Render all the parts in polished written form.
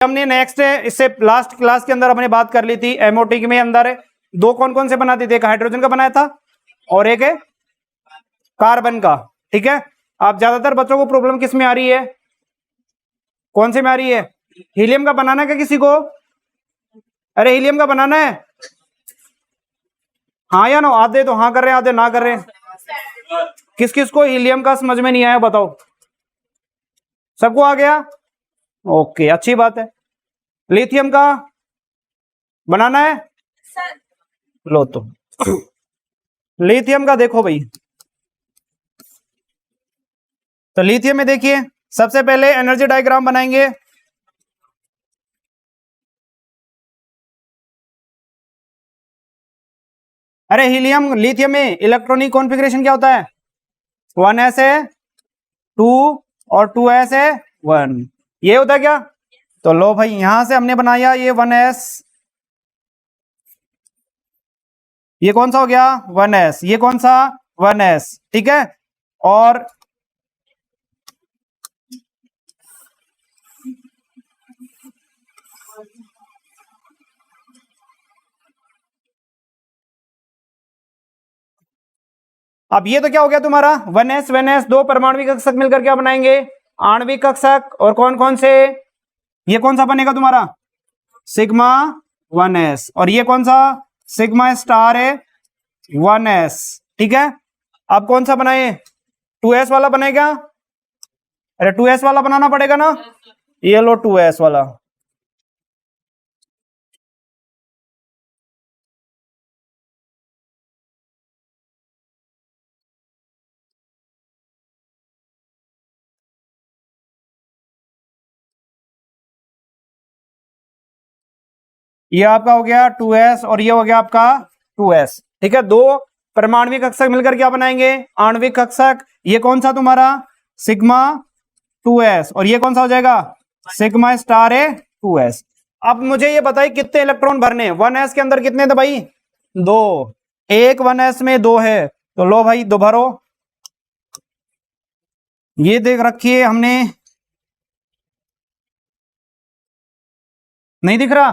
हमने नेक्स्ट इससे last class के अंदर हमने बात कर ली थी एमओटी में अंदर दो कौन कौन से बनाते थे, एक हाइड्रोजन का बनाया था और एक है कार्बन का। ठीक है, अब ज्यादातर बच्चों को प्रॉब्लम किस में आ रही है, कौन से में आ रही है? हीलियम का बनाना है क्या किसी को? अरे हीलियम का बनाना है, हाँ या ना? आधे तो हाँ कर रहे हैं, आधे ना कर रहे हैं। किस किस को हीलियम का समझ में नहीं आया बताओ? सबको आ गया? ओके, अच्छी बात है। लिथियम का बनाना है? लो तो लिथियम का देखो भाई, तो लिथियम में देखिए सबसे पहले एनर्जी डायग्राम बनाएंगे। अरे हीलियम लिथियम में इलेक्ट्रॉनिक कॉन्फ़िगरेशन क्या होता है? 1s है 2 और 2s है 1, ये होता है क्या? तो लो भाई यहां से हमने बनाया ये 1s, ये कौन सा हो गया 1s, ये कौन सा 1s। ठीक है, और अब ये तो क्या हो गया तुम्हारा 1s 1s, दो परमाणविक कक्षक मिलकर क्या बनाएंगे? आणविक कक्षक। और कौन कौन से? ये कौन सा बनेगा तुम्हारा सिग्मा 1s, और ये कौन सा सिग्मा स्टार है 1s। ठीक है, अब कौन सा बनाए? 2s वाला बनेगा? अरे 2s वाला बनाना पड़ेगा ना, ये लो 2s वाला। ये आपका हो गया 2s और ये हो गया आपका 2s। ठीक है, दो परमाणविक कक्षक मिलकर क्या बनाएंगे? आणविक कक्षक। ये कौन सा तुम्हारा सिग्मा 2s, और ये कौन सा हो जाएगा सिग्मा स्टार है 2s। अब मुझे ये बताइए कितने इलेक्ट्रॉन भरने हैं? 1s के अंदर कितने थे भाई? दो, एक 1s में दो है, तो लो भाई दो भरो। ये देख रखिए हमने, नहीं दिख रहा?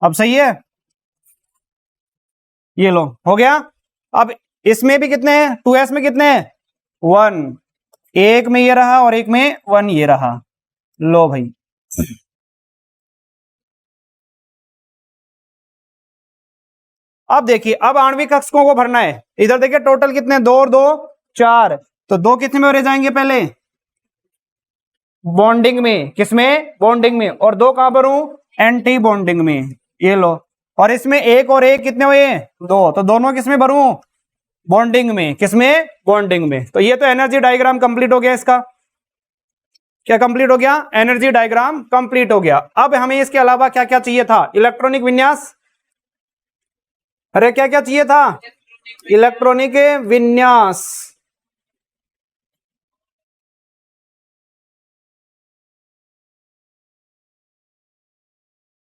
अब सही है, ये लो हो गया। अब इसमें भी कितने हैं? 2s में कितने हैं? 1, एक में ये रहा और एक में 1 ये रहा। लो भाई अब देखिए, अब आणविक कक्षकों को भरना है। इधर देखिए टोटल कितने, 2 और 2 4, तो दो कितने में भरे जाएंगे? पहले बॉन्डिंग में, किसमें? बॉन्डिंग में। और दो कहां भरूं? एंटी बॉन्डिंग में, ये लो। और इसमें एक और एक कितने हुए? दो, तो दोनों किसमें भरूं? बॉन्डिंग में। किसमें? बॉन्डिंग में। तो ये तो एनर्जी डायग्राम कंप्लीट हो गया इसका। क्या कंप्लीट हो गया? एनर्जी डायग्राम कंप्लीट हो गया। अब हमें इसके अलावा क्या क्या चाहिए था? इलेक्ट्रॉनिक विन्यास। अरे क्या क्या चाहिए था? इलेक्ट्रॉनिक विन्यास।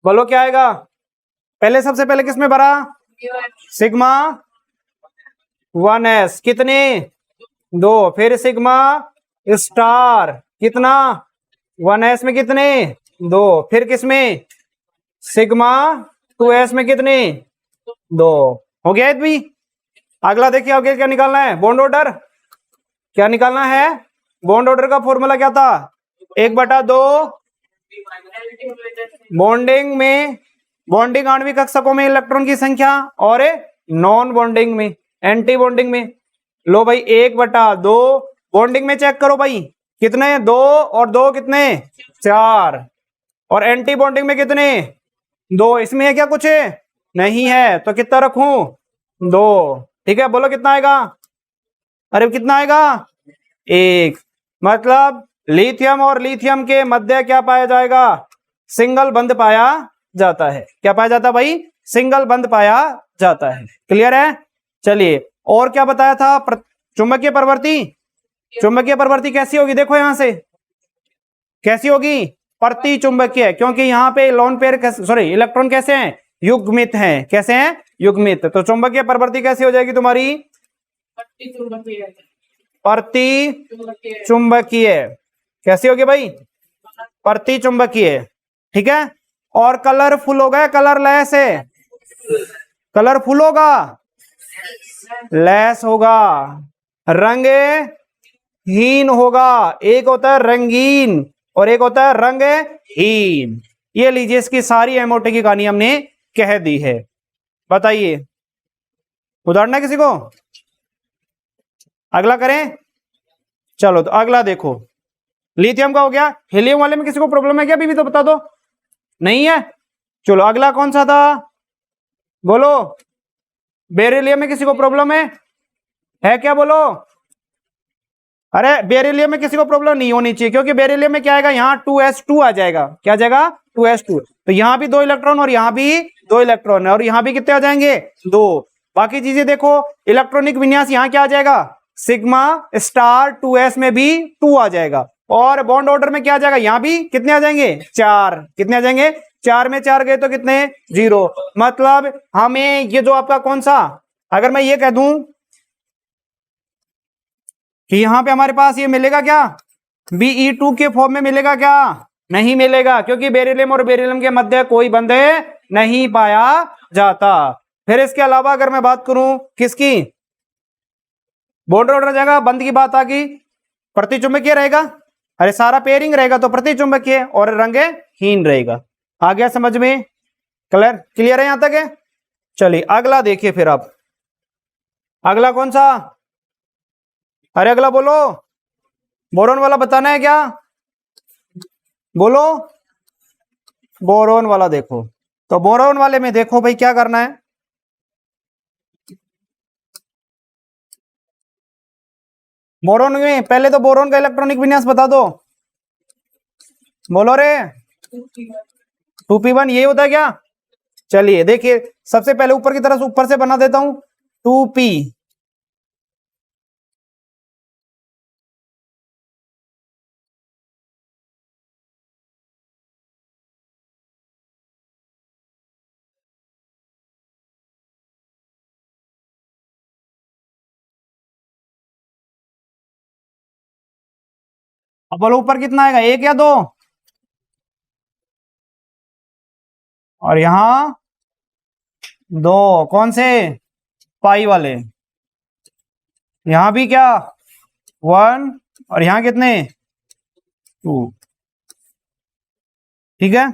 बोलो क्या आएगा? पहले सबसे पहले किसमें भरा? सिग्मा 1s, कितने? दो। फिर सिग्मा स्टार, कितना? 1s में कितने? दो। फिर किसमें? सिग्मा 2s में कितने? दो। हो गया भी। अगला देखिए आगे क्या निकालना है? Bond order. क्या निकालना है? बॉन्ड ऑर्डर का फॉर्मूला क्या था? 1/2 बॉन्डिंग में, बॉन्डिंग आणविक कक्षकों में इलेक्ट्रॉन की संख्या, और नॉन बॉन्डिंग में, एंटी बॉन्डिंग में। लो भाई 1/2 बॉन्डिंग में चेक करो भाई कितने? 2 और 2 कितने? 4। और एंटी बॉन्डिंग में कितने? 2। इसमें है क्या कुछ? नहीं है, तो कितना रखूं? 2। ठीक है, बोलो कितना आएगा? अरे कितना आएगा? 1। मतलब लिथियम और लिथियम के मध्य क्या पाया जाएगा? सिंगल बंध पाया जाता है। क्या पाया जाता है भाई? सिंगल बंध पाया जाता है। क्लियर है? चलिए, और क्या बताया था? चुंबकीय प्रवृत्ति। चुंबकीय प्रवृत्ति कैसी होगी? देखो यहां से कैसी होगी? प्रति चुंबकीय, क्योंकि यहाँ पे लोन पेयर, सॉरी इलेक्ट्रॉन कैसे हैं? युग्मित हैं। कैसे हैं? युग्मित। तो चुंबकीय प्रवृत्ति कैसी हो जाएगी तुम्हारी? प्रति चुंबकीय, कैसी होगी भाई? प्रति चुंबकीय, ठीक है। और कलरफुल होगा, कलरलेस है? कलरफुल होगा, लेस होगा, रंगहीन होगा। एक होता है रंगीन और एक होता है रंगहीन। ये लीजिए, इसकी सारी एमओटी की कहानी हमने कह दी है। बताइए, उदाहरण है किसी को? अगला करें, चलो तो अगला देखो, लिथियम का हो गया। हीलियम वाले में किसी को प्रॉब्लम है क्या? अभी भी तो बता दो। नहीं है? चलो अगला कौन सा था, बोलो। बेरिलियम में किसी को प्रॉब्लम है क्या? बोलो। अरे बेरिलियम में किसी को प्रॉब्लम नहीं होनी चाहिए, क्योंकि बेरिलियम में क्या आएगा, यहाँ 2s2 आ जाएगा। क्या आ जाएगा? 2s2। तो यहाँ भी 2 इलेक्ट्रॉन और यहाँ भी 2 इलेक्ट्रॉन है, और यहाँ भी कितने आ जाएंगे? 2। बाकी चीजें देखो, इलेक्ट्रॉनिक विन्यास यहाँ क्या आ जाएगा? सिग्मा स्टार 2s में भी 2 आ जाएगा। और बॉन्ड ऑर्डर में क्या आ जाएगा? यहाँ भी कितने आ जाएंगे? 4। कितने आ जाएंगे? 4 में 4 गए तो कितने? 0। मतलब हमें ये जो आपका कौन सा, अगर मैं ये कह दूं कि यहां पे हमारे पास ये मिलेगा क्या, Be2 के फॉर्म में मिलेगा क्या? नहीं मिलेगा, क्योंकि बेरिलियम और बेरिलियम के मध्य कोई बंध नहीं पाया जाता। फिर इसके अलावा अगर मैं बात करूं किसकी, बॉन्ड ऑर्डर जगह बंध की बात आ गई, प्रतिचुंबकीय रहेगा। अरे सारा पेयरिंग रहेगा तो प्रतिचुंबकीय, और रंगहीन रहेगा। आ गया समझ में? क्लियर है यहां तक है? चलिए अगला देखिए फिर आप, अगला कौन सा? अरे अगला बोलो, बोरोन वाला बताना है क्या? बोलो, बोरोन वाला देखो। तो बोरोन वाले में देखो भाई क्या करना है। बोरोन में पहले तो बोरोन का इलेक्ट्रॉनिक विन्यास बता दो, बोलो रे। 2p1 ये होता है क्या? चलिए देखिए, सबसे पहले ऊपर की तरफ ऊपर से बना देता हूं, 2p, अब बोलो ऊपर कितना आएगा, 1 या 2? और यहां 2, कौन से? पाई वाले। यहां भी क्या? 1, और यहां कितने? 2। ठीक है।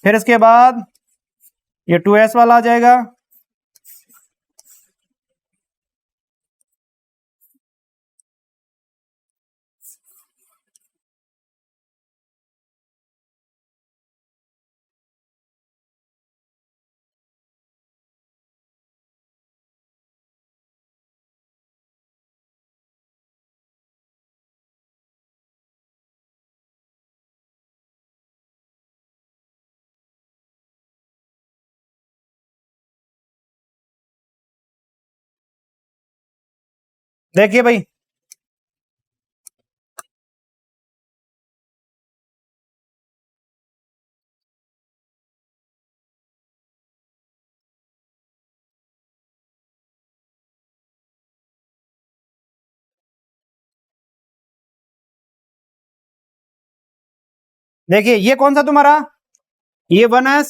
फिर इसके बाद ये 2s वाला आ जाएगा। देखिए भाई, देखिए ये कौन सा तुम्हारा, ये 1s,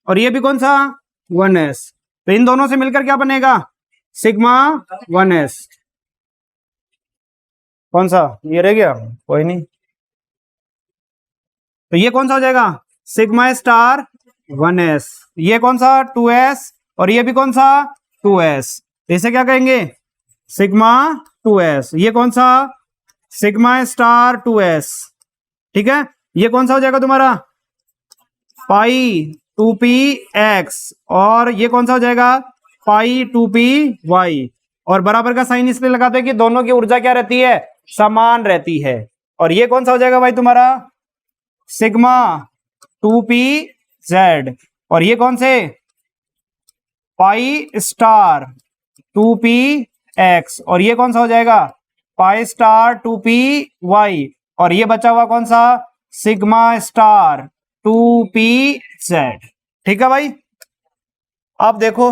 और ये भी कौन सा? 1s। तो इन दोनों से मिलकर क्या बनेगा? Sigma 1s। कौन सा? ये रह गया, कोई नहीं। तो ये कौन सा हो जाएगा? Sigma star 1s। ये कौन सा? 2s, और ये भी कौन सा? 2s। तो इसे क्या कहेंगे? Sigma 2s। ये कौन सा? Sigma star 2s। ठीक है। ये कौन सा हो जाएगा तुम्हारा? पाई 2px। और ये कौन सा हो जाएगा? पाई 2py। और बराबर का साइन इसलिए लगाते हैं कि दोनों की ऊर्जा क्या रहती है? समान रहती है। और ये कौन सा हो जाएगा भाई तुम्हारा? Sigma 2pz। और ये कौन से? Pi star 2px। और ये कौन सा हो जाएगा? Pi star 2py। और ये बचा हुआ कौन सा? Sigma star 2pz। ठीक है भाई। अब देखो,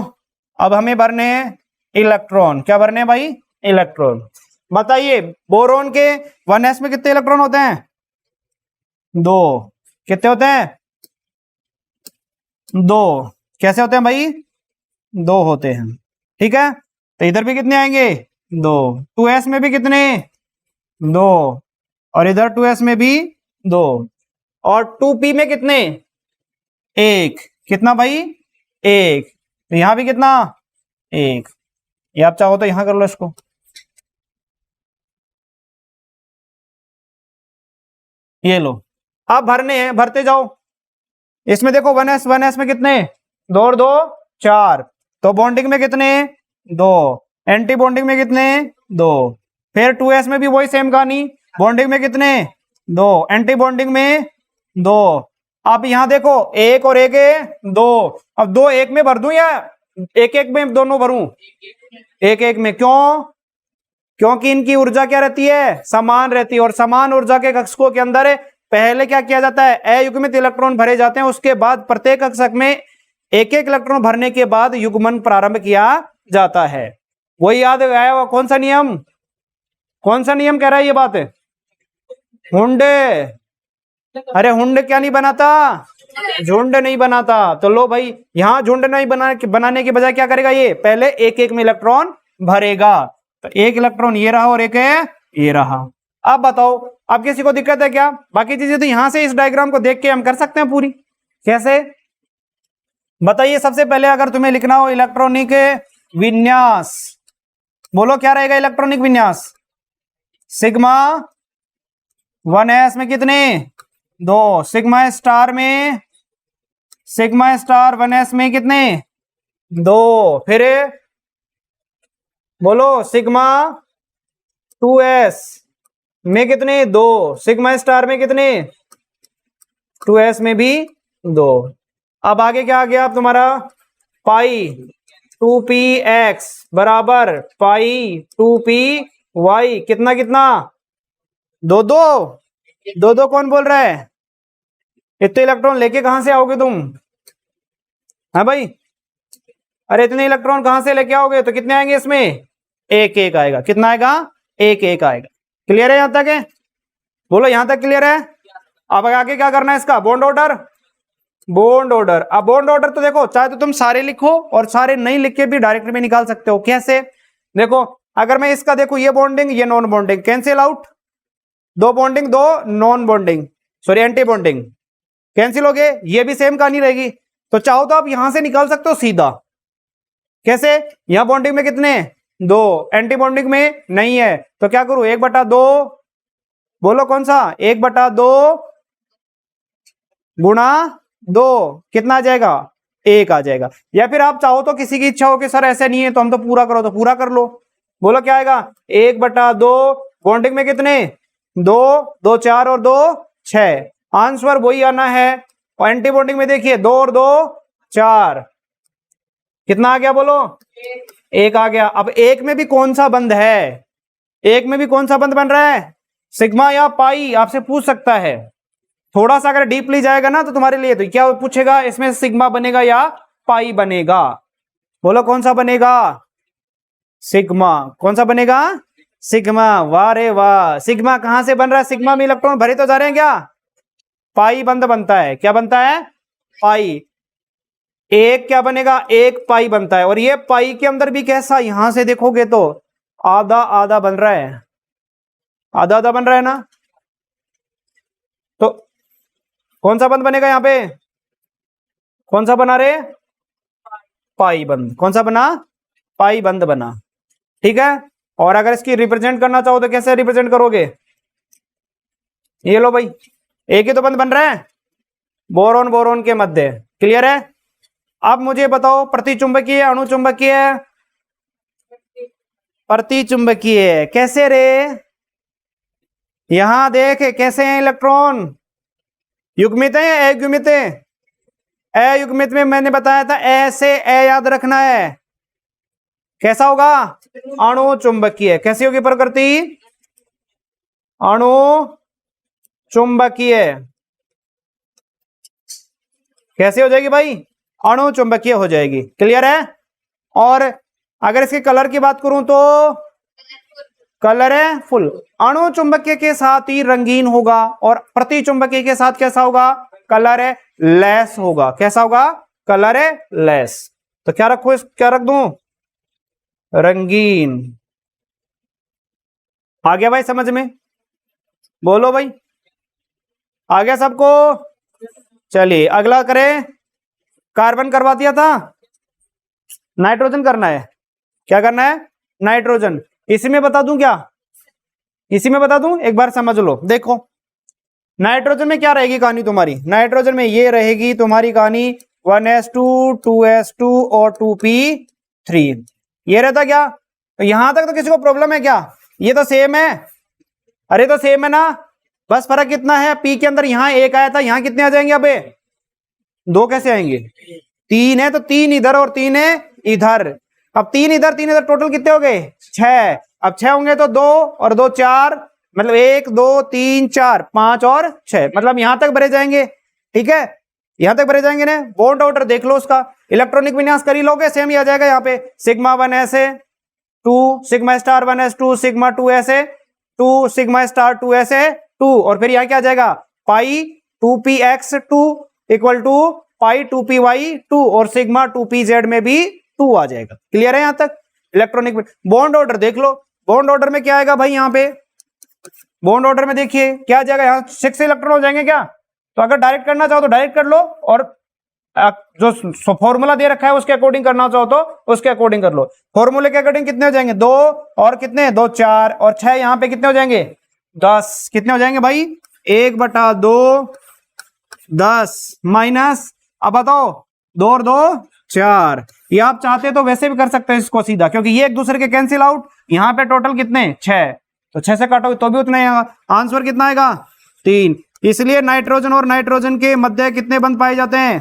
अब हमें भरने हैं इलेक्ट्रॉन। क्या भरने हैं भाई? इलेक्ट्रॉन। बताइए बोरोन के 1s में कितने इलेक्ट्रॉन होते हैं? 2। कितने होते हैं? 2। कैसे होते हैं भाई? 2 होते हैं। ठीक है, तो इधर भी कितने आएंगे? 2। 2s में भी कितने? 2। और इधर 2s में भी 2। और 2p में कितने? 1। कितना भाई? 1। तो यहां भी कितना? 1। ये आप चाहो तो यहां कर लो इसको। ये लो, अब भरने हैं, भरते जाओ। इसमें देखो 1s में कितने? 2 और 2 4। तो बॉन्डिंग में कितने? 2। एंटी बॉन्डिंग में कितने? 2। फिर 2s में भी वही सेम कहानी, बॉन्डिंग में कितने? 2। एंटी बॉन्डिंग में 2। अब यहां देखो 1 और 1 है 2। अब 2 1 में भर दूं या 1 1 में दोनों भरूं? 1 1 में। क्यों? क्योंकि इनकी ऊर्जा क्या रहती है? समान रहती है। और समान ऊर्जा के कक्षकों के अंदर पहले क्या किया जाता है? अयुग्मित इलेक्ट्रॉन भरे जाते हैं। उसके बाद प्रत्येक कक्षक में एक एक इलेक्ट्रॉन भरने के बाद युग्मन प्रारंभ किया जाता है। वही याद आया हुआ कौन सा नियम? कौन सा नियम कह रहा है ये बात? हुंडे। अरे हुंड क्या नहीं बनाता? झुंड नहीं बनाता। तो लो भाई, यहां झुंड नहीं बनाने की बजाय क्या करेगा? ये पहले एक एक में इलेक्ट्रॉन भरेगा। तो एक इलेक्ट्रॉन ये रहा और एक है ये रहा। अब बताओ, अब किसी को दिक्कत है क्या? बाकी चीजें तो यहां से इस डायग्राम को देख के हम कर सकते हैं पूरी। कैसे बताइए? सबसे पहले अगर तुम्हें लिखना हो इलेक्ट्रॉनिक विन्यास, बोलो क्या रहेगा इलेक्ट्रॉनिक विन्यास? सिग्मा 1s में कितने? 2। सिग्मा स्टार में, सिग्मा स्टार 1s में कितने? 2। फिर बोलो सिग्मा 2s में कितने? 2। सिग्मा स्टार में कितने? 2s में भी 2। अब आगे क्या आ गया अब तुम्हारा? पाई 2px बराबर पाई 2py। कितना कितना? 2 2। 2 2 कौन बोल रहा है? इतने इलेक्ट्रॉन लेके कहां से आओगे तुम? हाँ भाई, अरे इतने इलेक्ट्रॉन कहां से लेके आओगे? तो कितने आएंगे इसमें? 1 1 आएगा। कितना आएगा? 1 1 आएगा। क्लियर है यहां तक? है बोलो यहां तक क्लियर है? अब आगे क्या करना है इसका? Bond order. Bond order. अब बॉन्ड ऑर्डर तो देखो, चाहे तो तुम सारे लिखो और सारे नहीं लिख के भी डायरेक्ट में निकाल सकते हो। कैसे? देखो अगर मैं इसका देखो, ये बॉन्डिंग ये non bonding, cancel out. 2 bonding 2 non bonding, sorry anti bonding, cancel हो गए। ये भी सेम कहानी रहेगी। तो चाहो तो आप यहां से निकाल सकते हो सीधा। कैसे? यहां बॉन्डिंग में कितने? 2। एंटी बॉन्डिंग में नहीं है, तो क्या करूं? 1/2। बोलो कौन सा? 1/2 गुणा 2। कितना आ जाएगा? 1 आ जाएगा। या फिर आप चाहो तो किसी की इच्छा हो कि सर ऐसे नहीं है तो हम तो पूरा करो, तो पूरा कर लो। बोलो क्या आएगा? 1/2। बॉन्डिंग में कितने? 2 2 4 और 2 6। आंसर वही आना है। और एंटी बॉन्डिंग में देखिए 2 और 2 4। कितना आ गया बोलो? 1 आ गया। अब एक में भी कौन सा बंध है? एक में भी कौन सा बंध बन रहा है? सिग्मा या पाई? आपसे पूछ सकता है। थोड़ा सा अगर डीपली जाएगा ना तो तुम्हारे लिए तो क्या पूछेगा? इसमें सिग्मा बनेगा या पाई बनेगा? बोलो कौन सा बनेगा? सिग्मा। कौन सा बनेगा? सिग्मा। वाह रे वाह। सिग्मा कहां से बन रहा है? सिग्मा में इलेक्ट्रॉन भरे तो जा रहे हैं क्या? पाई बंध बनता है। क्या बनता है? पाई। एक क्या बनेगा? एक पाई बनता है। और ये पाई के अंदर भी कैसा? यहां से देखोगे तो आधा आधा बन रहा है, आधा आधा बन रहा है ना। तो कौन सा बंध बनेगा यहां पे? कौन सा बना रे? पाई बंध। कौन सा बना? पाई बंध बना। ठीक है। और अगर इसकी रिप्रेजेंट करना चाहो तो कैसे रिप्रेजेंट करोगे? ये लो भाई, एक ही तो बंध बन रहा है, बोरोन बोरोन के मध्य। क्लियर है? अब मुझे बताओ प्रतिचुंबकीय, अणुचुंबकीय, प्रतिचुंबकीय कैसे रे? यहां देख कैसे हैं इलेक्ट्रॉन? युग्मित है या अयुग्मित है? अयुग्मित में मैंने बताया था ऐसे याद रखना है। कैसा होगा? अणु चुंबकीय। कैसी होगी प्रकृति? अणु चुंबकीय। कैसे हो जाएगी भाई? अणु चुंबकीय हो जाएगी। क्लियर है? और अगर इसके कलर की बात करूं तो कलर है फुल। अणु चुंबकीय के साथ ही रंगीन होगा और प्रति चुंबकीय के साथ कैसा होगा, कलर है लेस होगा। कैसा होगा, कलर है लेस। तो क्या रखो, क्या रख दूं, रंगीन। आ गया भाई समझ में, बोलो भाई, आ गया सबको। चलिए अगला करें, कार्बन करवा दिया था, नाइट्रोजन करना है। क्या करना है, नाइट्रोजन। इसी में बता दूं क्या, इसी में बता दूं, एक बार समझ लो। देखो नाइट्रोजन में क्या रहेगी कहानी तुम्हारी, नाइट्रोजन में ये रहेगी तुम्हारी कहानी 1s2 2s2 और 2p3। ये रहता क्या, तो यहां तक तो किसी को प्रॉब्लम है क्या, ये तो सेम है। अरे तो सेम है ना, बस फर्क कितना है, पी के अंदर यहां एक आया था, यहां कितने आ जाएंगे, अबे दो कैसे आएंगे, तीन है तो तीन इधर और तीन है इधर। अब तीन इधर टोटल कितने हो गए, छह। अब छह होंगे तो दो और दो चार, मतलब एक दो तीन चार पांच और छह, मतलब यहां तक भरे जाएंगे। ठीक है, यहां तक भरे जाएंगे ना। बॉन्ड ऑर्डर देख लो उसका, इलेक्ट्रॉनिक विन्यास कर ही लोगे, सेम ही आ जाएगा। यहाँ पे सिग्मा 1 ऐसे 2, सिग्मा स्टार 1 एस 2, सिग्मा 2 ऐसे 2, सिग्मा स्टार 2 ऐसे 2, और फिर यहाँ क्या आ जाएगा, पाई 2px2 equal to pi 2py2, और सिग्मा 2pz में भी 2 आ जाएगा। क्लियर है यहां तक। इलेक्ट्रॉनिक बॉन्ड ऑर्डर देख लो, बॉन्ड ऑर्डर में क्या आएगा भाई, यहाँ पे बॉन्ड ऑर्डर में देखिए क्या आ जाएगा, यहाँ 6 इलेक्ट्रॉन हो जाएंगे क्या। तो अगर डायरेक्ट करना चाहो तो डायरेक्ट कर लो, और जो फॉर्मूला दे रखा है उसके अकॉर्डिंग करना चाहो तो उसके अकॉर्डिंग कर लो। फॉर्मूले के अकॉर्डिंग कितने हो जाएंगे, दो और कितने, दो चार और छह, यहाँ पे कितने हो जाएंगे 10। कितने हो जाएंगे भाई, 1/2 10 माइनस, अब बताओ 2 और 2 4। ये आप चाहते तो वैसे भी कर सकते हैं इसको सीधा, क्योंकि ये एक दूसरे के कैंसिल आउट। यहाँ पे टोटल कितने 6, तो 6 से काटोगे तो भी उतने आंसर कितना आएगा 3। इसलिए नाइट्रोजन और नाइट्रोजन के मध्य कितने बंध पाए जाते हैं,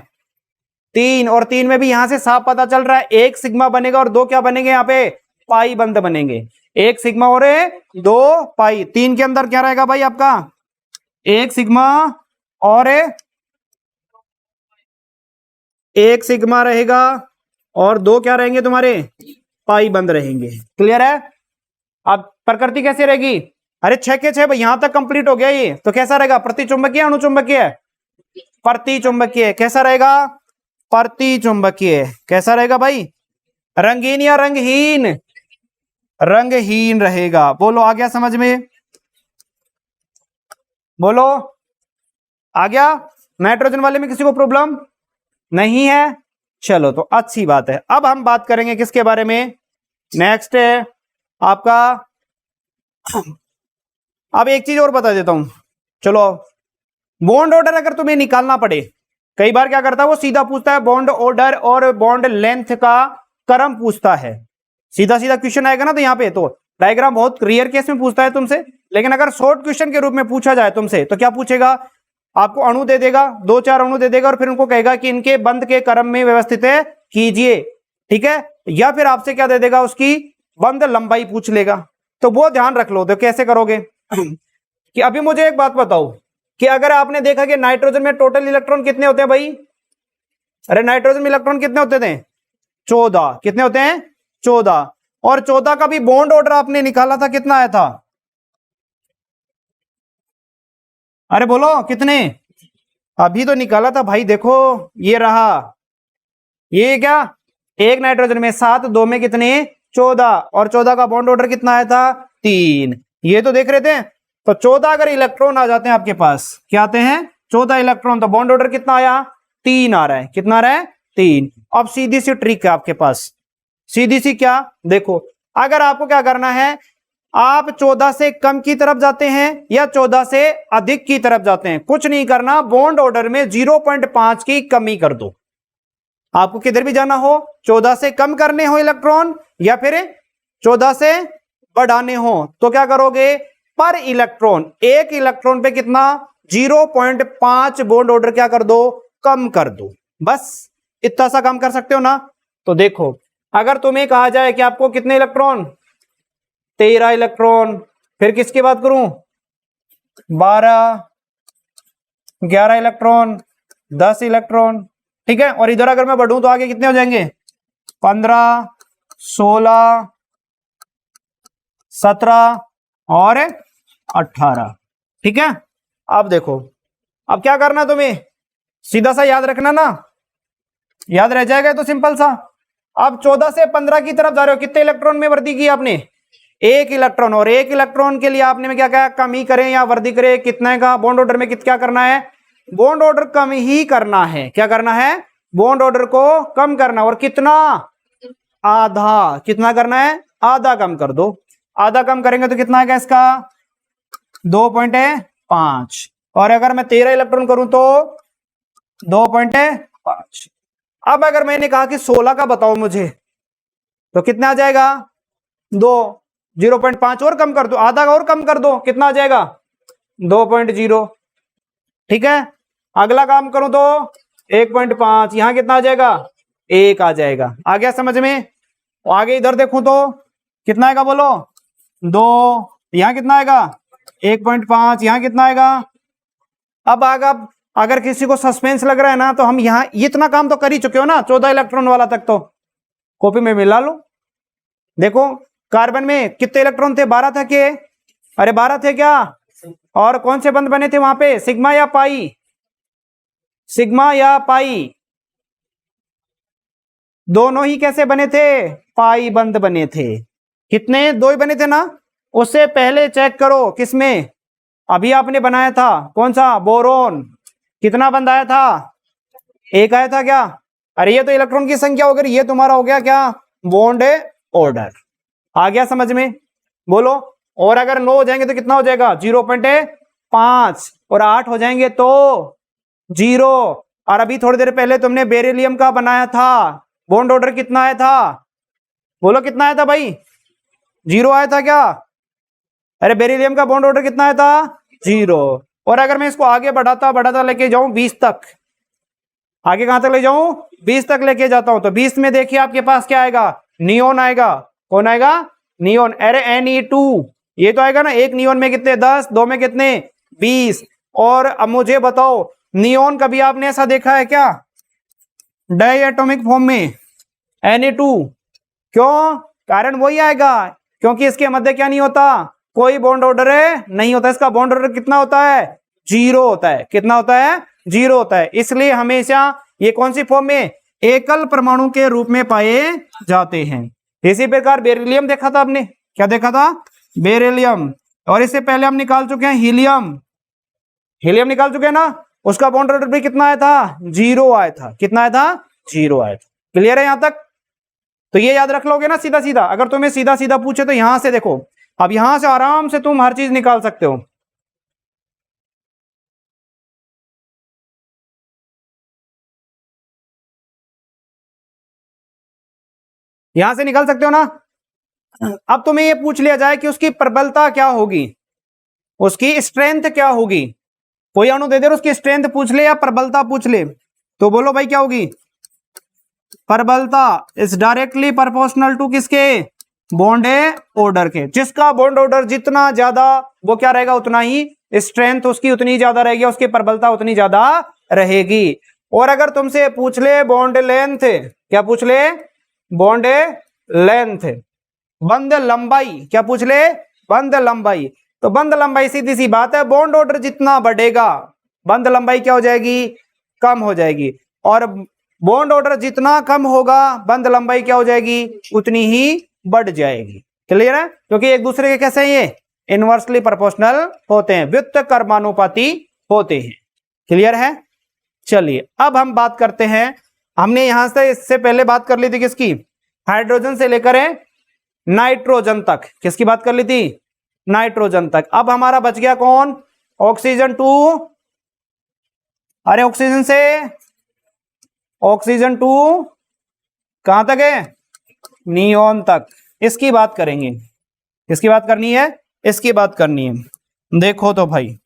3। और 3 में भी यहां से साफ पता चल रहा है, एक सिग्मा बनेगा और दो क्या बनेंगे, यहाँ पे पाई बंध बनेंगे। एक सिग्मा और दो पाई। 3 के अंदर क्या रहेगा भाई आपका, एक सिग्मा और एक सिग्मा रहेगा, और दो क्या रहेंगे तुम्हारे, पाई बंद रहेंगे। क्लियर है। अब प्रकृति कैसी रहेगी, अरे 6 के 6 भाई, यहां तक कंप्लीट हो गया ये, तो कैसा रहेगा, प्रतिचुंबकीय अणुचुंबकीय, प्रतिचुंबकीय। कैसा रहेगा, प्रतिचुंबकीय। कैसा रहेगा भाई, रंगीन या रंगहीन, रंगहीन रहेगा। बोलो आ गया समझ में, बोलो आ गया। नाइट्रोजन वाले में किसी को प्रॉब्लम नहीं है, चलो तो अच्छी बात है। अब हम बात करेंगे किसके बारे में, नेक्स्ट है आपका, अब एक चीज और बता देता हूं, चलो। बॉन्ड ऑर्डर अगर तुम्हें निकालना पड़े, कई बार क्या करता है वो सीधा पूछता है बॉन्ड ऑर्डर और बॉन्ड लेंथ का क्रम पूछता है, सीधा सीधा क्वेश्चन आएगा ना, तो यहाँ पे तो डायग्राम बहुत रेयर केस में पूछता है तुमसे। लेकिन अगर शॉर्ट क्वेश्चन के रूप में पूछा जाए तुमसे, तो क्या पूछेगा, आपको अणु दे देगा, 2-4 अणु दे देगा, और फिर उनको कहेगा कि इनके बंध के क्रम में व्यवस्थित कीजिए। ठीक है, या फिर आपसे क्या दे देगा, उसकी बंध लंबाई पूछ लेगा। तो वो ध्यान रख लो, तो कैसे करोगे कि अभी मुझे एक बात बताओ कि अगर आपने देखा कि नाइट्रोजन में टोटल इलेक्ट्रॉन कितने होते हैं भाई, अरे नाइट्रोजन में इलेक्ट्रॉन कितने होते थे, 14। कितने होते हैं, 14। और 14 का भी बॉन्ड ऑर्डर आपने निकाला था, कितना आया था, अरे बोलो कितने, अभी तो निकाला था भाई। देखो ये रहा, ये क्या, एक नाइट्रोजन में 7, दो में कितने 14, और 14 का बॉन्ड ऑर्डर कितना आया था 3। ये तो देख रहे थे। तो 14 अगर इलेक्ट्रॉन आ जाते हैं आपके पास, क्या आते हैं 14 इलेक्ट्रॉन, तो बॉन्ड ऑर्डर कितना आया 3 आ रहा है। कितना आ रहा है 3। अब सीधी सी ट्रिक है आपके पास, सीधी सी क्या, देखो अगर आपको क्या करना है, आप 14 से कम की तरफ जाते हैं या 14 से अधिक की तरफ जाते हैं, कुछ नहीं करना, बॉन्ड ऑर्डर में 0.5 की कमी कर दो। आपको किधर भी जाना हो, 14 से कम करने हो इलेक्ट्रॉन या फिर 14 से बढ़ाने हो, तो क्या करोगे, पर इलेक्ट्रॉन, एक इलेक्ट्रॉन पे कितना 0.5 बॉन्ड ऑर्डर क्या कर दो, कम कर दो। बस इतना सा काम कर सकते हो ना। तो देखो अगर तुम्हें कहा जाए कि आपको कितने इलेक्ट्रॉन, 13 इलेक्ट्रॉन, फिर किसकी बात करूं, 12, 11 इलेक्ट्रॉन, 10 इलेक्ट्रॉन, ठीक है, और इधर अगर मैं बढ़ूं तो आगे कितने हो जाएंगे, 15, 16, 17 और 18। ठीक है, अब देखो, अब क्या करना है तुम्हें, सीधा सा याद रखना ना, याद रह जाएगा तो सिंपल सा। अब 14 से 15 की तरफ जा रहे हो, कितने इलेक्ट्रॉन में वृद्धि की आपने, एक इलेक्ट्रॉन, और एक इलेक्ट्रॉन के लिए आपने में क्या क्या कमी करें या वृद्धि करें, कितने का बॉन्ड ऑर्डर में क्या करना है, बॉन्ड ऑर्डर कम ही करना है। क्या करना है, बॉन्ड ऑर्डर को कम करना, और कितना, आधा। कितना करना है, आधा कम कर दो। आधा कम करेंगे तो कितना आएगा इसका, 2.5। और अगर मैं 13 इलेक्ट्रॉन करूं तो 2.5। अब अगर मैंने कहा कि 16 का बताओ मुझे, तो कितना आ जाएगा, 2, 0.5 और कम कर दो, आधा और कम कर दो, कितना आ जाएगा, 2.0। ठीक है, अगला काम करूं तो 1.5, यहां कितना आ जाएगा, 1 आ जाएगा। आ गया समझ में। आगे इधर देखूं तो कितना आएगा, बोलो, 2, यहां कितना आएगा, 1.5, यहां कितना आएगा। अब आगे अगर किसी को सस्पेंस लग रहा है ना, तो हम यहां इतना काम तो कर ही चुके हो ना, 14 इलेक्ट्रॉन वाला तक तो कॉपी में मिला लो। देखो कार्बन में कितने इलेक्ट्रॉन थे, 12 थे के, अरे 12 थे क्या, और कौन से बंध बने थे वहां पे, सिग्मा या पाई, सिग्मा या पाई, दोनों ही कैसे बने थे, पाई बंध बने थे। कितने, 2 ही बने थे ना। उससे पहले चेक करो किसमें अभी आपने बनाया था, कौन सा, बोरोन, कितना बंध आया था, 1 आया था क्या। अरे ये तो इलेक्ट्रॉन की संख्या हो गई, ये तुम्हारा हो गया क्या, बॉन्ड ऑर्डर। आ गया समझ में, बोलो। और अगर 9 हो जाएंगे तो कितना हो जाएगा, 0.5, और 8 हो जाएंगे तो 0। और अभी थोड़ी देर पहले तुमने बेरिलियम का बनाया था, बॉन्ड ऑर्डर कितना आया था, बोलो कितना आया था भाई, 0 आया था क्या। अरे बेरिलियम का बॉन्ड ऑर्डर कितना आया था, 0। और अगर मैं इसको आगे बढ़ाता बढ़ाता लेके जाऊं 20 तक, आगे कहां तक ले जाऊं, 20 तक लेके जाता हूं, तो 20 में देखिए आपके पास क्या आएगा, नियोन आएगा। कौन आएगा, नियोन। अरे Ne2, ये तो आएगा ना, एक नियोन में कितने, 10, 2 में कितने, 20। और अब मुझे बताओ, नियोन कभी आपने ऐसा देखा है क्या, डाई एटॉमिक फॉर्म में, Na2, क्यों, कारण वही आएगा, क्योंकि इसके मध्य क्या नहीं होता, कोई बॉन्ड ऑर्डर नहीं होता। इसका बॉन्ड ऑर्डर कितना होता है, 0 होता है। कितना होता है, 0 होता है। इसलिए हमेशा ये कौन सी फॉर्म में, एकल परमाणु के रूप में पाए जाते हैं। इसी प्रकार बेरिलियम देखा था आपने, क्या देखा था, बेरिलियम। और इससे पहले हम निकाल चुके हैं हीलियम, हीलियम निकाल चुके हैं ना, उसका बॉन्ड ऑर्डर भी कितना आया था, 0 आया था। कितना आया था, 0 आया था। क्लियर है यहां तक, तो ये याद रख लोगे ना सीधा सीधा। अगर तुम्हें सीधा सीधा पूछे तो यहां से देखो, अब यहां से आराम से तुम हर चीज निकाल सकते हो। यहां से निकाल सकते हो ना। अब तुम्हें ये पूछ लिया जाए कि उसकी प्रबलता क्या होगी, उसकी स्ट्रेंथ क्या होगी, कोई अणु दे दे उसकी स्ट्रेंथ पूछ ले या प्रबलता पूछ ले, तो बोलो भाई क्या होगी, प्रबलता इज डायरेक्टली प्रोपोर्शनल टू किसके, बॉन्ड ऑर्डर के। जिसका बॉन्ड ऑर्डर जितना ज्यादा, वो क्या रहेगा, उतना ही स्ट्रेंथ उसकी उतनी ज्यादा रहेगी, उसकी प्रबलता उतनी ज्यादा रहेगी। और अगर तुमसे पूछ ले बॉन्ड लेंथ, क्या पूछ ले, बॉन्ड लेंथ, बंध लंबाई, क्या पूछ ले, बंध लंबाई, तो बंध लंबाई सीधी सी बात है, बॉन्ड ऑर्डर जितना बढ़ेगा बंध लंबाई क्या हो जाएगी, कम हो जाएगी। और बॉन्ड ऑर्डर जितना कम होगा बंध लंबाई क्या हो जाएगी, उतनी ही बढ़ जाएगी। क्लियर है, क्योंकि एक दूसरे के कैसे हैं ये, इनवर्सली प्रोपोर्शनल होते हैं, व्युत्त कर्मानुपाती होते हैं। क्लियर है। चलिए अब हम बात करते हैं, हमने यहां से इससे पहले बात कर ली थी किसकी, हाइड्रोजन से लेकर नाइट्रोजन तक। किसकी बात कर ली थी, नाइट्रोजन तक। अब हमारा बच गया कौन, ऑक्सीजन टू, अरे ऑक्सीजन टू कहां तक है, नियोन तक। इसकी बात करेंगे, किसकी बात करनी है, इसकी बात करनी है। देखो तो भाई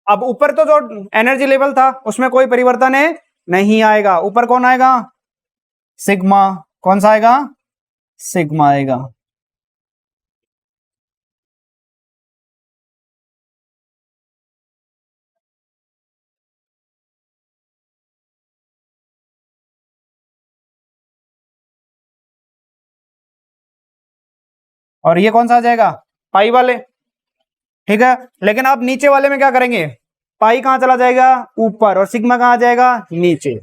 अब ऊपर तो जो एनर्जी लेवल था उसमें कोई परिवर्तन है नहीं आएगा, ऊपर कौन आएगा, सिग्मा। कौन सा आएगा, सिग्मा आएगा। और ये कौन सा आ जाएगा, पाई वाले, ठीक है। लेकिन अब नीचे वाले में क्या करेंगे, पाई कहां चला जाएगा, ऊपर, और सिग्मा कहां आ जाएगा, नीचे।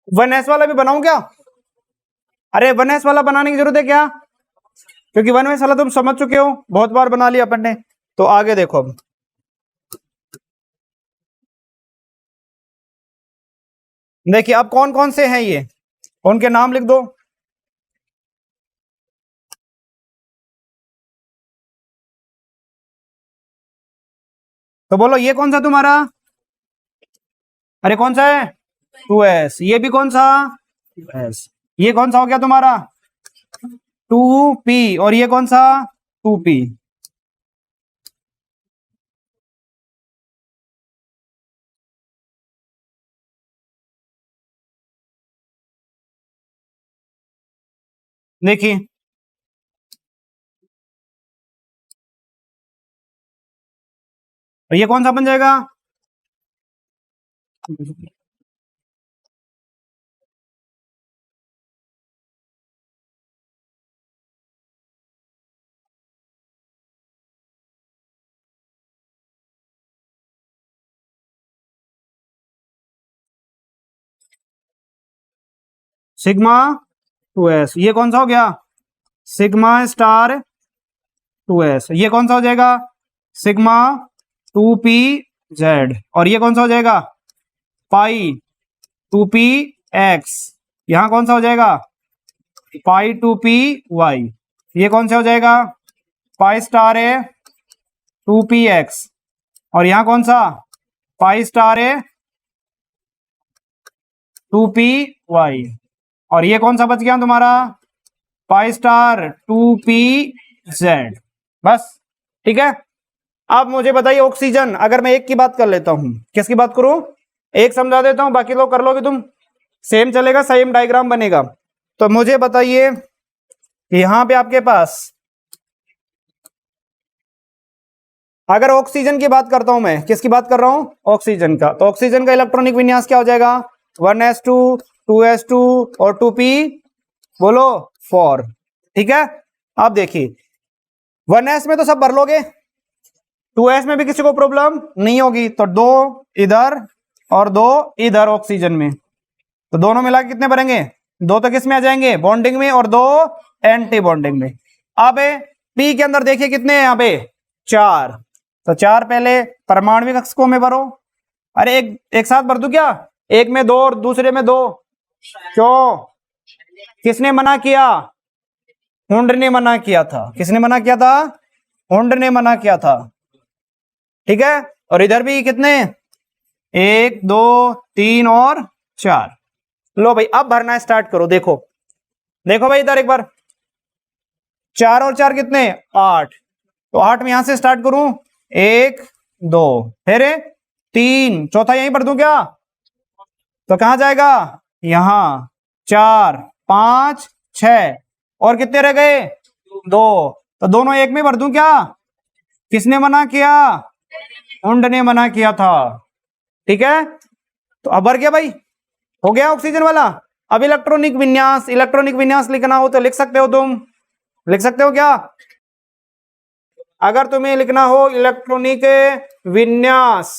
वन एस वाला भी बनाऊं क्या, अरे वन एस वाला बनाने की जरूरत है क्या, क्योंकि वन एस वाला तुम समझ चुके हो, बहुत बार बना लिया अपन ने। तो आगे देखो अब, देखिए अब कौन कौन से हैं ये, उनके नाम लिख दो। तो बोलो ये कौन सा तुम्हारा, अरे कौन सा है, 2s, ये भी कौन सा, 2s, ये कौन सा हो गया तुम्हारा, 2p, और ये कौन सा, 2p। देखिए ये कौन सा बन जाएगा, सिग्मा 2s, ये कौन सा हो गया, सिग्मा स्टार 2s, ये कौन सा हो जाएगा, सिग्मा 2pz, और ये कौन सा हो जाएगा, पाई 2px, यहां कौन सा हो जाएगा, पाई 2py, ये कौन सा हो जाएगा, पाई स्टार है 2px, और यहां कौन सा, पाई स्टार है 2py, और ये कौन सा बच गया तुम्हारा, पाई स्टार 2pz। बस, ठीक है। अब मुझे बताइए ऑक्सीजन, अगर मैं एक की बात कर लेता हूं, किसकी बात करूं, एक समझा देता हूं, बाकी लोग कर लोगे तुम, सेम चलेगा, सेम डायग्राम बनेगा। तो मुझे बताइए यहां पे आपके पास, अगर ऑक्सीजन की बात करता हूं, मैं किसकी बात कर रहा हूं, ऑक्सीजन का, तो ऑक्सीजन का इलेक्ट्रॉनिक विन्यास क्या हो जाएगा, 1s2 2s2 और 2p, बोलो 4, ठीक है। अब देखिए 1s में तो सब भर लोगे, 2s में भी किसी को प्रॉब्लम नहीं होगी, तो दो इधर और दो इधर ऑक्सीजन में, तो दोनों मिला के कितने भरेंगे, दो तो किस में आ जाएंगे, बॉन्डिंग में, और दो एंटी बॉन्डिंग में। अब पी के अंदर देखिए कितने हैं यहाँ पे, 4, तो 4 पहले परमाणविक कक्षकों में भरो, अरे एक साथ भर दूं क्या, एक में 2 और दूसरे में 2, क्यों, किसने मना किया, हुंड ने मना किया था, किसने मना किया था, हुंड ने मना किया था, ठीक है। और इधर भी कितने, 1 2 3 और 4, लो भाई अब भरना स्टार्ट करो, देखो देखो भाई इधर एक बार, 4 और 4 कितने, 8, तो 8 में यहां से स्टार्ट करूं, 1 2, फिर 3, चौथा यहीं भर दूं क्या, तो कहां जाएगा, यहां 4 5 6, और कितने रह गए, 2, तो दोनों एक में भर दूं क्या, किसने मना किया, हुंड ने मना किया था, ठीक है। तो अब भर गया भाई, हो गया ऑक्सीजन वाला। अब इलेक्ट्रॉनिक विन्यास, इलेक्ट्रॉनिक विन्यास लिखना हो तो लिख सकते हो तुम, लिख सकते हो क्या, अगर तुम्हें लिखना हो इलेक्ट्रॉनिक विन्यास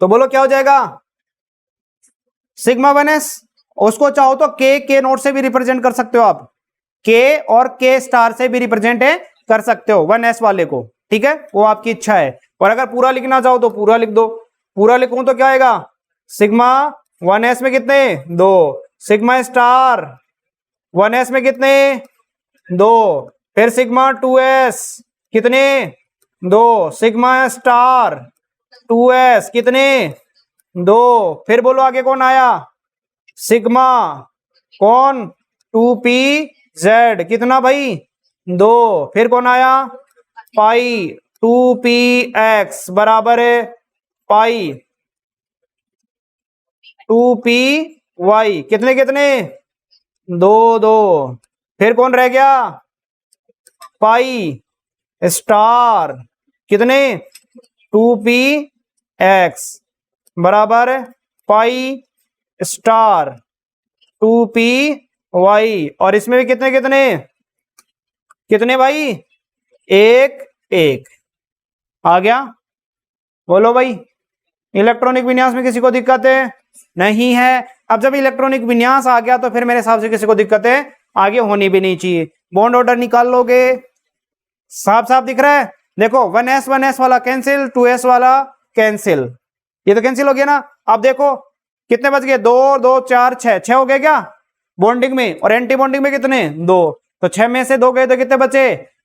तो बोलो क्या हो जाएगा, सिग्मा 1s। उसको चाहो तो के नोट से भी रिप्रेजेंट कर सकते हो आप, के और के स्टार से भी रिप्रेजेंट कर सकते हो 1s वाले को, ठीक है, वो आपकी इच्छा है। और अगर पूरा लिखना चाहो तो पूरा लिख दो। पूरा लिखूं तो क्या आएगा, सिग्मा 1s में कितने 2, सिग्मा स्टार 1s में कितने 2, फिर सिग्मा 2s कितने 2, सिग्मा स्टार 2s कितने 2, फिर बोलो आगे कौन आया, सिग्मा कौन 2pz कितना भाई 2, फिर कौन आया पाई 2px बराबर है पाई 2py कितने कितने 2 2, फिर कौन रह गया पाई स्टार कितने 2px बराबर पाई स्टार 2py, और इसमें भी कितने कितने कितने भाई 1 1 आ गया। बोलो भाई इलेक्ट्रॉनिक विन्यास में किसी को दिक्कत है नहीं है। अब जब इलेक्ट्रॉनिक विन्यास आ गया तो फिर मेरे हिसाब से किसी को दिक्कत है आगे होनी भी नहीं चाहिए। बॉन्ड ऑर्डर निकाल लोगे, साफ साफ दिख रहा है, देखो 1s वाला कैंसिल, 2s वाला कैंसिल, ये तो कैंसिल हो गया ना। अब देखो कितने बच गए 2 2 4 6 हो गए क्या बॉन्डिंग में, और एंटी बॉन्डिंग में कितने 2, तो 6 में से 2 गए तो कितने बचे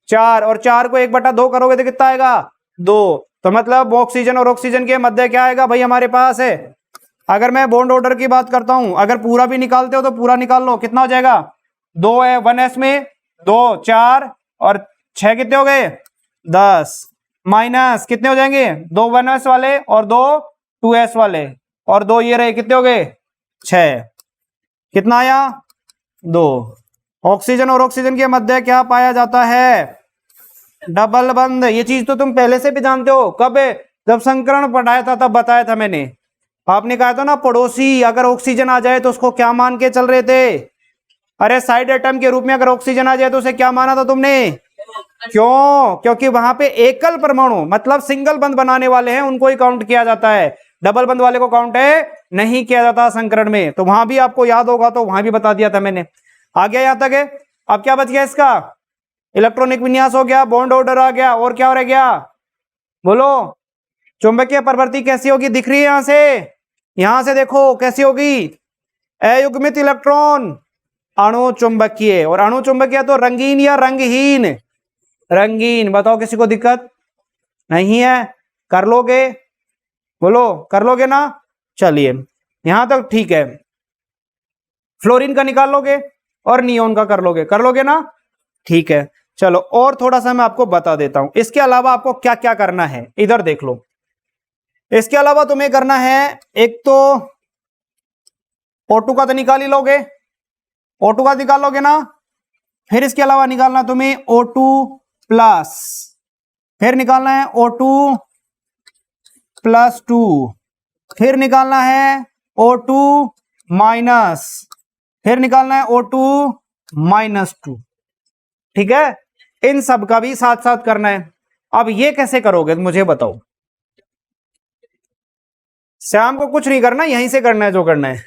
4, और 4 को 1/2 करोगे तो कितना आएगा 2, तो मतलब ऑक्सीजन और ऑक्सीजन के मध्य क्या आएगा भाई हमारे पास है। अगर मैं बॉन्ड ऑर्डर की बात करता हूं, अगर पूरा भी निकालते हो तो पूरा निकाल लो, कितना हो जाएगा 2 है 1s में 2 4 और 6 कितने हो गए 10, माइनस कितने हो जाएंगे 2 1s वाले और 2 2s वाले, और 2 ये रहे कितने हो गए 6, कितना आया 2। ऑक्सीजन और ऑक्सीजन के मध्य क्या पाया जाता है डबल बंद। ये चीज तो तुम पहले से भी जानते हो, कब जब संकरण पढ़ाया था तब बताया था मैंने। आपने कहा था ना पड़ोसी अगर ऑक्सीजन आ जाए तो उसको क्या मान के चल रहे थे, अरे साइड एटम के रूप में अगर ऑक्सीजन आ जाए तो उसे क्या माना था तुमने, क्यों, क्योंकि वहां पे एकल परमाणु मतलब सिंगल बंद बनाने वाले हैं उनको ही काउंट किया जाता है, डबल बंद वाले को काउंट नहीं किया जाता संकरण में। तो वहां भी आपको याद होगा तो वहां भी बता दिया था मैंने। आ गया यहां तक है। अब क्या बच गया इसका, इलेक्ट्रॉनिक विन्यास हो गया, बॉन्ड ऑर्डर आ गया, और क्या रह गया बोलो, चुंबकीय प्रवृत्ति कैसी होगी, दिख रही है यहां से देखो कैसी होगी, अयुग्मित इलेक्ट्रॉन अणु चुंबकीय, और अणु चुंबकीय तो रंगीन या रंगहीन, रंगीन, बताओ किसी को दिक्कत नहीं है, कर लोगे बोलो कर लोगे ना, चलिए यहां तक ठीक है। फ्लोरीन का निकाल लोगे और नियोन का कर लोगे ना, ठीक है। चलो और थोड़ा सा मैं आपको बता देता हूं इसके अलावा आपको क्या क्या करना है, इधर देख लो। इसके अलावा तुम्हें करना है एक तो O2 का तो निकाल ही लोगे, O2 का निकाल लोगे ना, फिर इसके अलावा निकालना तुम्हें O2 प्लस, फिर निकालना है O2 प्लस 2, फिर निकालना है O2 माइनस, फिर निकालना है O2 माइनस 2, ठीक है। इन सब का भी साथ साथ करना है। अब ये कैसे करोगे मुझे बताओ, शाम को कुछ नहीं करना, यहीं से करना है जो करना है,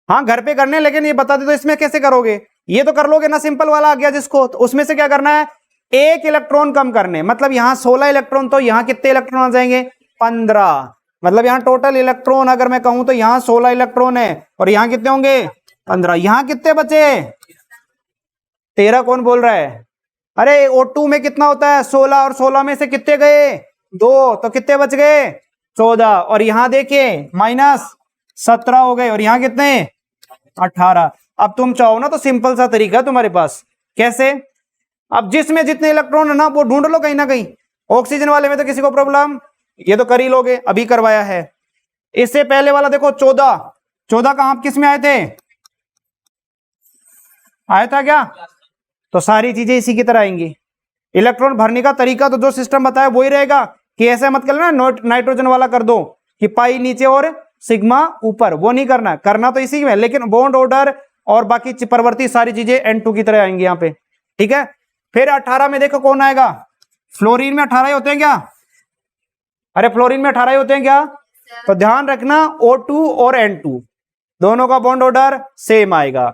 हाँ घर पे करने, लेकिन ये बता दे तो इसमें कैसे करोगे, ये तो कर लोगे ना, सिंपल वाला आ गया जिसको, तो उसमें से क्या करना है एक इलेक्ट्रॉन कम करने, मतलब यहां 16 इलेक्ट्रॉन, तो यहां कितने इलेक्ट्रॉन आ जाएंगे 15, मतलब यहां टोटल इलेक्ट्रॉन अगर मैं कहूं तो यहां 16 इलेक्ट्रॉन है, और यहां कितने होंगे 15, यहां कितने बचे 13, कौन बोल रहा है, अरे O2 में कितना होता है 16, और 16 में से कितने गए 2, तो कितने बच गए 14, और यहां देखिए माइनस 17 हो गए, और यहां कितने 18। अब तुम चाहो ना तो सिंपल सा तरीका है तुम्हारे पास, कैसे, अब जिसमें जितने इलेक्ट्रॉन है ना वो ढूंढ लो कहीं ना कहीं, ऑक्सीजन वाले में तो किसी को प्रॉब्लम, ये तो कर ही लोगे, अभी करवाया है। इससे पहले वाला देखो 14 कहां किस में आए थे, आया था क्या, तो सारी चीजें इसी की तरह आएंगी। इलेक्ट्रॉन भरने का तरीका तो जो सिस्टम बताया वही रहेगा, कि ऐसे मत कर लेना नाइट्रोजन वाला कर दो कि पाई नीचे और सिग्मा ऊपर, वो नहीं करना, करना तो इसी में, लेकिन बॉन्ड ऑर्डर और बाकी प्रवृत्ति सारी चीजें N2 की तरह आएंगी यहाँ पे, ठीक है। फिर 18 में देखो कौन आएगा, फ्लोरीन में 18 ही होते हैं क्या? अरे फ्लोरीन में 18 ही होते हैं क्या? तो ध्यान रखना O2 और N2 दोनों का बॉन्ड ऑर्डर सेम आएगा,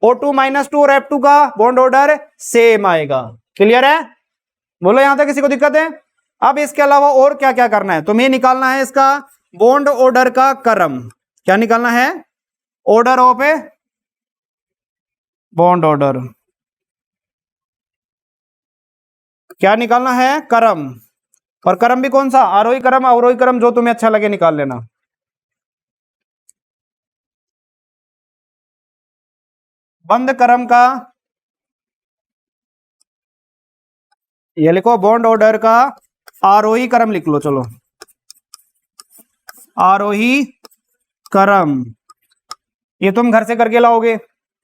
O2-2 और F2 का बॉन्ड ऑर्डर सेम आएगा। क्लियर है? बोलो यहां तक किसी को दिक्कत है? अब इसके अलावा और क्या क्या करना है, तुम्हें निकालना है इसका बॉन्ड ऑर्डर का क्रम। क्या निकालना है? Order of a bond order. क्या निकालना है? क्रम। और क्रम भी कौन सा? आरोही क्रम अवरोही क्रम, जो तुम्हें अच्छा लगे निकाल लेना। बंद क्रम का ये लिखो, बॉन्ड ऑर्डर का आरोही क्रम लिख लो। चलो आरोही क्रम, ये तुम घर से करके लाओगे।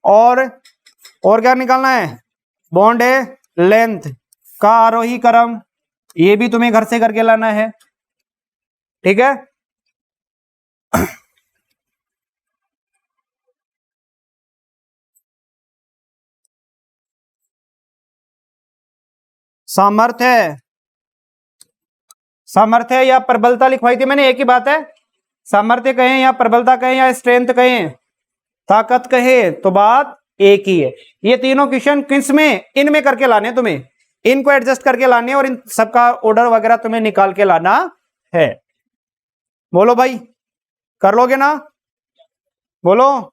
और क्या निकालना है? बॉन्ड लेंथ का आरोही क्रम, ये भी तुम्हें घर से करके लाना है। ठीक है? सामर्थ्य, सामर्थ्य या प्रबलता लिखवाई थी मैंने, एक ही बात है। सामर्थ्य कहें या प्रबलता कहें या स्ट्रेंथ कहें, ताकत कहे, तो बात एक ही है। ये तीनों क्वेश्चन किस में? इनमें करके लाने तुम्हें, इनको एडजस्ट करके लाने और इन सबका ऑर्डर वगैरह तुम्हें निकाल के लाना है। बोलो भाई, कर लोगे ना? बोलो।